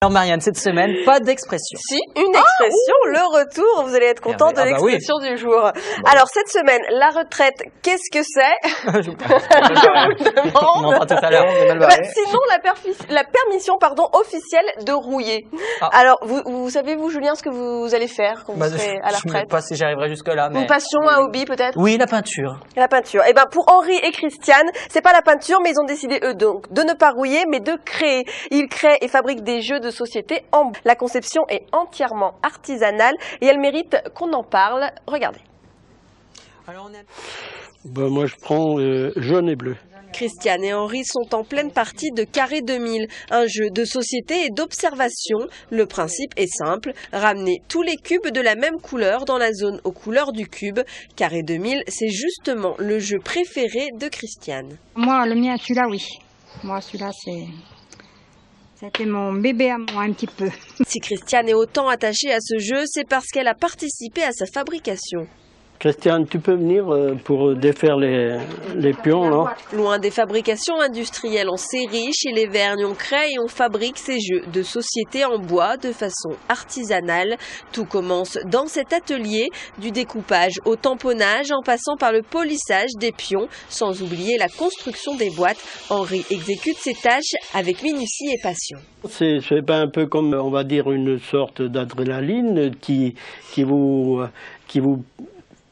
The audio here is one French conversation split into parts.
Alors Marianne, cette semaine, pas d'expression. Si, une expression, le retour, vous allez être content de l'expression du jour. Bon. Alors cette semaine, la retraite, qu'est-ce que c'est? Je vous demande. Tout à l'heure. Sinon, la permission officielle de rouiller. Alors, vous savez, vous, Julien, ce que vous allez faire quand vous serez à la retraite? Je ne sais pas si j'arriverai jusque-là. Une passion, un hobby peut-être? Oui, la peinture. La peinture. Eh ben, pour Henri et Christiane, c'est pas la peinture, mais ils ont décidé, eux, donc, de ne pas rouiller, mais de créer. Ils créent et fabriquent des jeux de société en bois. La conception est entièrement artisanale et elle mérite qu'on en parle. Regardez. Alors moi je prends jaune et bleu. Christiane et Henri sont en pleine partie de Carré 2000, un jeu de société et d'observation. Le principe est simple, ramener tous les cubes de la même couleur dans la zone aux couleurs du cube. Carré 2000, c'est justement le jeu préféré de Christiane. Moi, le mien, celui-là, oui. Moi, celui-là, c'était mon bébé à moi, un petit peu. Si Christiane est autant attachée à ce jeu, c'est parce qu'elle a participé à sa fabrication. Christiane, tu peux venir pour défaire les pions, là? Loin des fabrications industrielles en série, chez les Vergnes, on crée et on fabrique ces jeux de société en bois de façon artisanale. Tout commence dans cet atelier, du découpage au tamponnage, en passant par le polissage des pions, sans oublier la construction des boîtes. Henri exécute ses tâches avec minutie et passion. C'est pas un peu comme, on va dire, une sorte d'adrénaline qui vous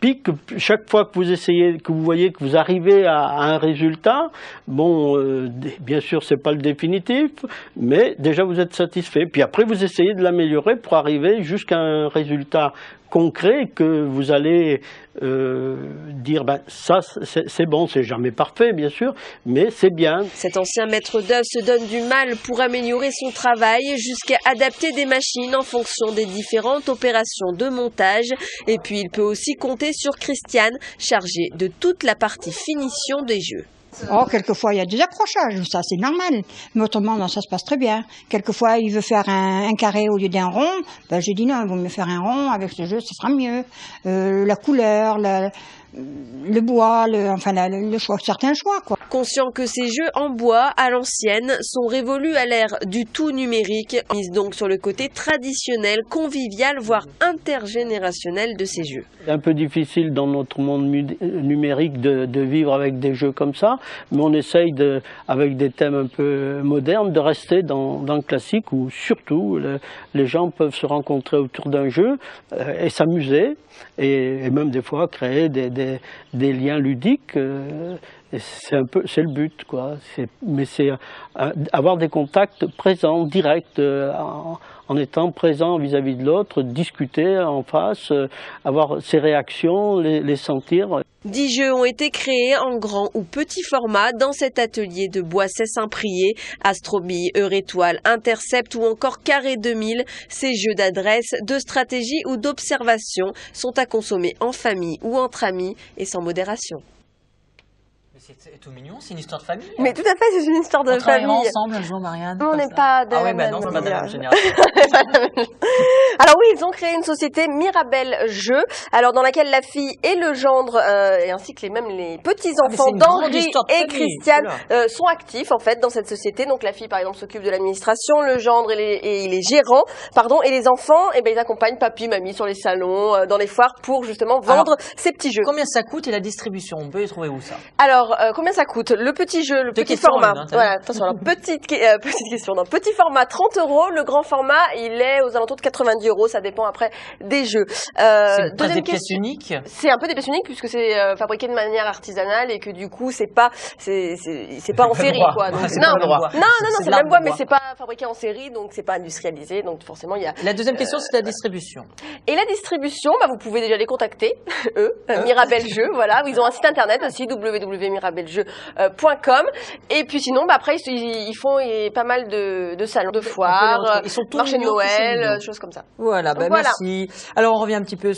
pique chaque fois que vous essayez, que vous voyez que vous arrivez à un résultat. Bon, bien sûr, c'est pas le définitif, mais déjà vous êtes satisfait. Puis après, vous essayez de l'améliorer pour arriver jusqu'à un résultat concret que vous allez dire, ben ça c'est bon, c'est jamais parfait bien sûr, mais c'est bien. Cet ancien maître d'œuvre se donne du mal pour améliorer son travail jusqu'à adapter des machines en fonction des différentes opérations de montage. Et puis il peut aussi compter sur Christiane, chargée de toute la partie finition des jeux. Oh, quelquefois il y a des accrochages, ça c'est normal, mais autrement non, ça se passe très bien. Quelquefois il veut faire un carré au lieu d'un rond, ben j'ai dit non, il vaut mieux faire un rond, avec ce jeu ce sera mieux. La couleur, le bois, le choix, certains choix quoi. Conscient que ces jeux en bois à l'ancienne sont révolus à l'ère du tout numérique, mise donc sur le côté traditionnel, convivial, voire intergénérationnel de ces jeux. C'est un peu difficile dans notre monde numérique de vivre avec des jeux comme ça, mais on essaye avec des thèmes un peu modernes de rester dans le classique où surtout les gens peuvent se rencontrer autour d'un jeu et s'amuser et même des fois créer des liens ludiques. C'est le but, quoi. Mais c'est avoir des contacts présents, directs, en étant présent vis-à-vis de l'autre, discuter en face, avoir ses réactions, les sentir. 10 jeux ont été créés en grand ou petit format dans cet atelier de Boissey-Saint-Priest, Astrobille, Heure-Étoile, Intercept ou encore Carré 2000. Ces jeux d'adresse, de stratégie ou d'observation sont à consommer en famille ou entre amis et sans modération. C'est tout mignon, c'est une histoire de famille. Mais tout à fait, c'est une histoire de famille. On ensemble un jour, Marianne. On n'est pas de la même génération. Alors oui, ils ont créé une société Mirabel Jeux, alors dans laquelle la fille et le gendre, et ainsi que les petits-enfants d'Henri et Christiane sont actifs en fait dans cette société. Donc la fille par exemple s'occupe de l'administration, le gendre et les gérants, et les enfants, ils accompagnent papy, mamie sur les salons, dans les foires pour justement vendre ces petits jeux. Combien ça coûte et la distribution, on peut les trouver où ça? Alors, combien ça coûte? Le petit jeu, le petit format. Voilà, attention, alors, petite question. Dans petit format, 30 €. Le grand format, il est aux alentours de 90 €. Ça dépend après des jeux. C'est des pièces uniques? C'est un peu des pièces uniques puisque c'est fabriqué de manière artisanale et que du coup, c'est pas en série, quoi. Donc, non, c'est le même bois, mais c'est pas fabriqué en série, donc c'est pas industrialisé. Donc, forcément, il y a. La deuxième question, c'est la distribution. Et la distribution, vous pouvez déjà les contacter, eux, Mirabel Jeux, voilà. Ils ont un site internet aussi, www.mirabeljeux.com. Et puis sinon, après, ils font pas mal de salons, de foires, marché de Noël, choses comme ça. Voilà, merci. Alors, on revient un petit peu